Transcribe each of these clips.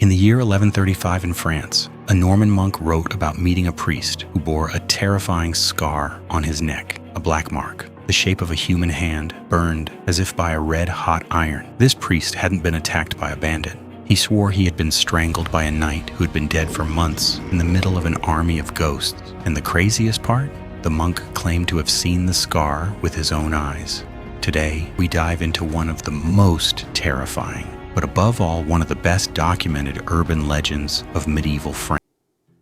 In the year 1135 in France, a Norman monk wrote about meeting a priest who bore a terrifying scar on his neck, a black mark, the shape of a human hand, burned as if by a red-hot iron. This priest hadn't been attacked by a bandit. He swore he had been strangled by a knight who had been dead for months in the middle of an army of ghosts. And the craziest part? The monk claimed to have seen the scar with his own eyes. Today, we dive into one of the most terrifying, but above all, one of the best documented urban legends of medieval France.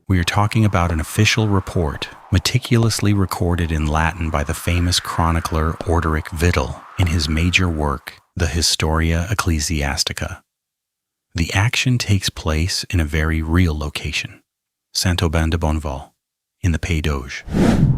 We are talking about an official report, meticulously recorded in Latin by the famous chronicler Orderic Vidal in his major work, the Historia Ecclesiastica. The action takes place in a very real location, Saint-Aubin-de-Bonneval, in the Pays d'Auge.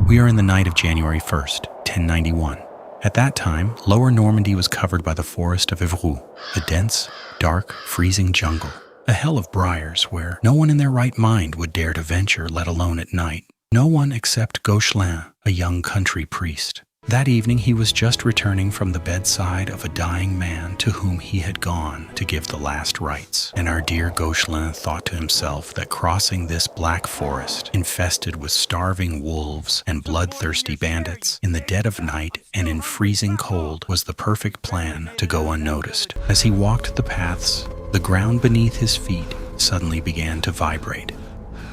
We are in the night of January 1st, 1091. At that time, Lower Normandy was covered by the forest of Évreux, a dense, dark, freezing jungle, a hell of briars where no one in their right mind would dare to venture, let alone at night. No one except Gauchelin, a young country priest. That evening he was just returning from the bedside of a dying man to whom he had gone to give the last rites. And our dear Gauchelin thought to himself that crossing this black forest, infested with starving wolves and bloodthirsty bandits, in the dead of night and in freezing cold, was the perfect plan to go unnoticed. As he walked the paths, the ground beneath his feet suddenly began to vibrate.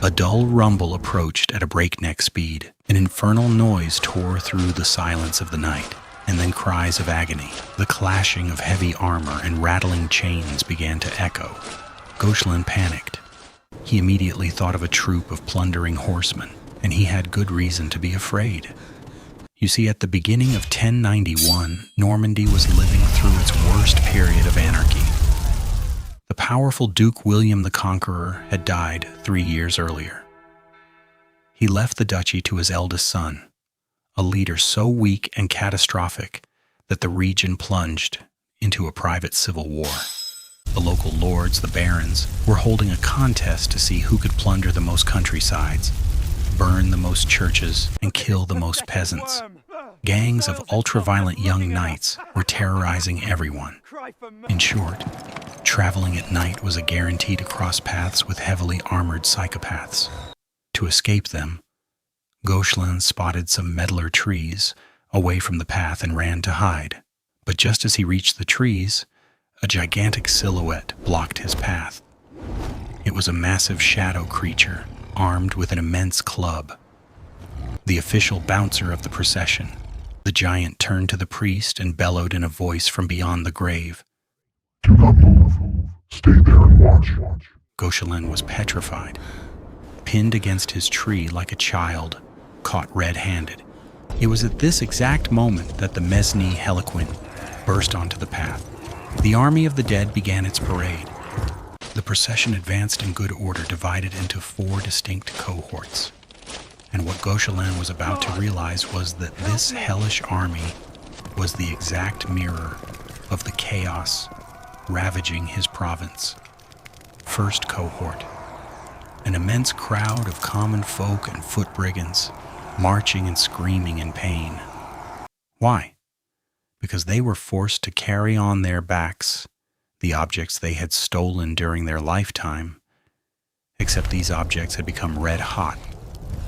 A dull rumble approached at a breakneck speed. An infernal noise tore through the silence of the night, and then cries of agony. The clashing of heavy armor and rattling chains began to echo. Gauchelin panicked. He immediately thought of a troop of plundering horsemen, and he had good reason to be afraid. You see, at the beginning of 1091, Normandy was living through its worst period of anarchy. The powerful Duke William the Conqueror had died 3 years earlier. He left the duchy to his eldest son, a leader so weak and catastrophic that the region plunged into a private civil war. The local lords, the barons, were holding a contest to see who could plunder the most countrysides, burn the most churches, and kill the most peasants. Gangs of ultra-violent young knights were terrorizing everyone. In short, traveling at night was a guarantee to cross paths with heavily armored psychopaths. To escape them, Gauchelin spotted some medlar trees away from the path and ran to hide. But just as he reached the trees, a gigantic silhouette blocked his path. It was a massive shadow creature, armed with an immense club. The official bouncer of the procession. The giant turned to the priest and bellowed in a voice from beyond the grave. "Do not move. Stay there and watch." Gauchelin was petrified, pinned against his tree like a child, caught red-handed. It was at this exact moment that the Mesnie Hellequin burst onto the path. The army of the dead began its parade. The procession advanced in good order, divided into 4 distinct cohorts. And what Gauchelin was about to realize was that this hellish army was the exact mirror of the chaos ravaging his province. First cohort, an immense crowd of common folk and foot brigands, marching and screaming in pain. Why? Because they were forced to carry on their backs the objects they had stolen during their lifetime, except these objects had become red hot,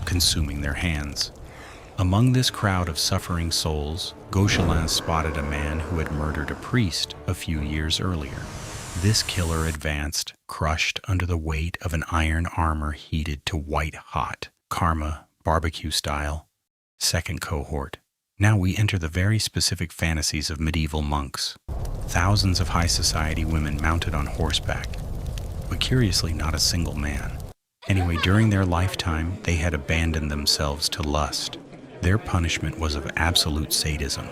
consuming their hands. Among this crowd of suffering souls, Gauchelin spotted a man who had murdered a priest a few years earlier. This killer advanced, crushed under the weight of an iron armor heated to white hot, karma, barbecue style. Second cohort. Now we enter the very specific fantasies of medieval monks. Thousands of high society women mounted on horseback, but curiously not a single man. Anyway, during their lifetime, they had abandoned themselves to lust. Their punishment was of absolute sadism.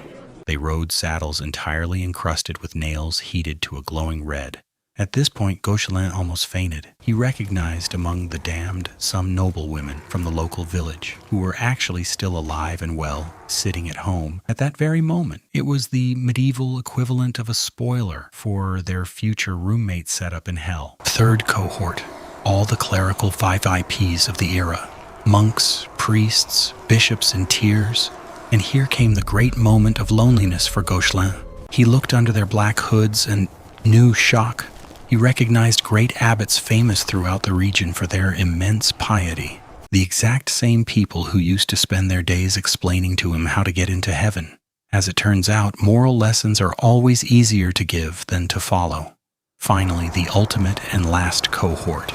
They rode saddles entirely encrusted with nails heated to a glowing red. At this point, Gauchelin almost fainted. He recognized among the damned some noblewomen from the local village who were actually still alive and well, sitting at home at that very moment. It was the medieval equivalent of a spoiler for their future roommate setup in hell. Third cohort. All the clerical 5IPs of the era, monks, priests, bishops in tears, and here came the great moment of loneliness for Gauchelin. He looked under their black hoods and knew shock. He recognized great abbots famous throughout the region for their immense piety, the exact same people who used to spend their days explaining to him how to get into heaven. As it turns out, moral lessons are always easier to give than to follow. Finally, the ultimate and last cohort,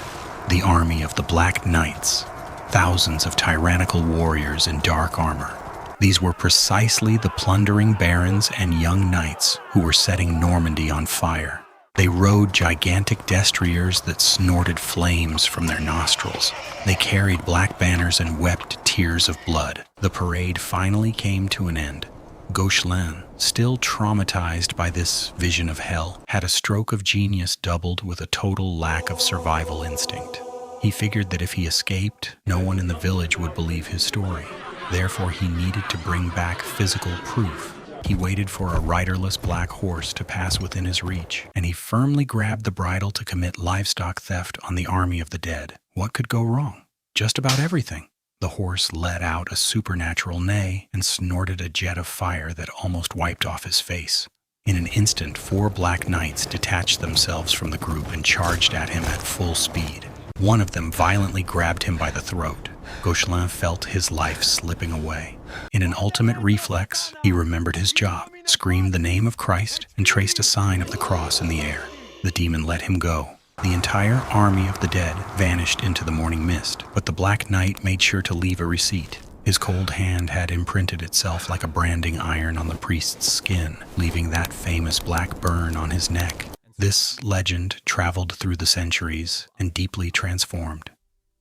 the army of the Black Knights, thousands of tyrannical warriors in dark armor. These were precisely the plundering barons and young knights who were setting Normandy on fire. They rode gigantic destriers that snorted flames from their nostrils. They carried black banners and wept tears of blood. The parade finally came to an end. Gauchelin, still traumatized by this vision of hell, had a stroke of genius doubled with a total lack of survival instinct. He figured that if he escaped, no one in the village would believe his story. Therefore, he needed to bring back physical proof. He waited for a riderless black horse to pass within his reach, and he firmly grabbed the bridle to commit livestock theft on the army of the dead. What could go wrong? Just about everything. The horse let out a supernatural neigh and snorted a jet of fire that almost wiped off his face. In an instant, 4 black knights detached themselves from the group and charged at him at full speed. One of them violently grabbed him by the throat. Gauchelin felt his life slipping away. In an ultimate reflex, he remembered his job, screamed the name of Christ, and traced a sign of the cross in the air. The demon let him go. The entire army of the dead vanished into the morning mist, but the Black Knight made sure to leave a receipt. His cold hand had imprinted itself like a branding iron on the priest's skin, leaving that famous black burn on his neck. This legend traveled through the centuries and deeply transformed.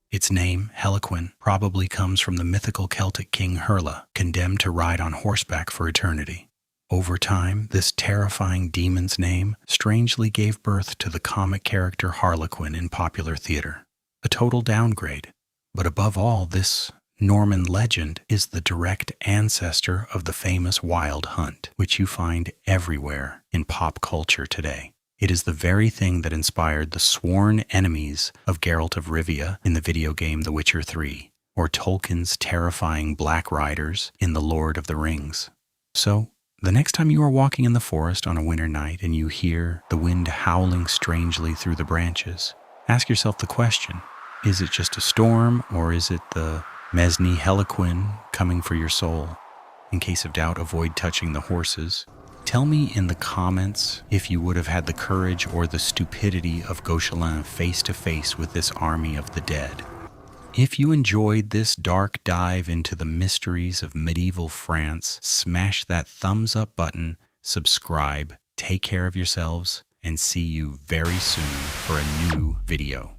Its name, Hellequin, probably comes from the mythical Celtic king Herle, condemned to ride on horseback for eternity. Over time, this terrifying demon's name strangely gave birth to the comic character Harlequin in popular theater. A total downgrade. But above all, this Norman legend is the direct ancestor of the famous Wild Hunt, which you find everywhere in pop culture today. It is the very thing that inspired the sworn enemies of Geralt of Rivia in the video game The Witcher 3, or Tolkien's terrifying Black Riders in The Lord of the Rings. So, the next time you are walking in the forest on a winter night and you hear the wind howling strangely through the branches, ask yourself the question, is it just a storm, or is it the Mesnie Hellequin coming for your soul? In case of doubt, avoid touching the horses. Tell me in the comments if you would have had the courage or the stupidity of Gauchelin face to face with this army of the dead. If you enjoyed this dark dive into the mysteries of medieval France, smash that thumbs up button, subscribe, take care of yourselves, and see you very soon for a new video.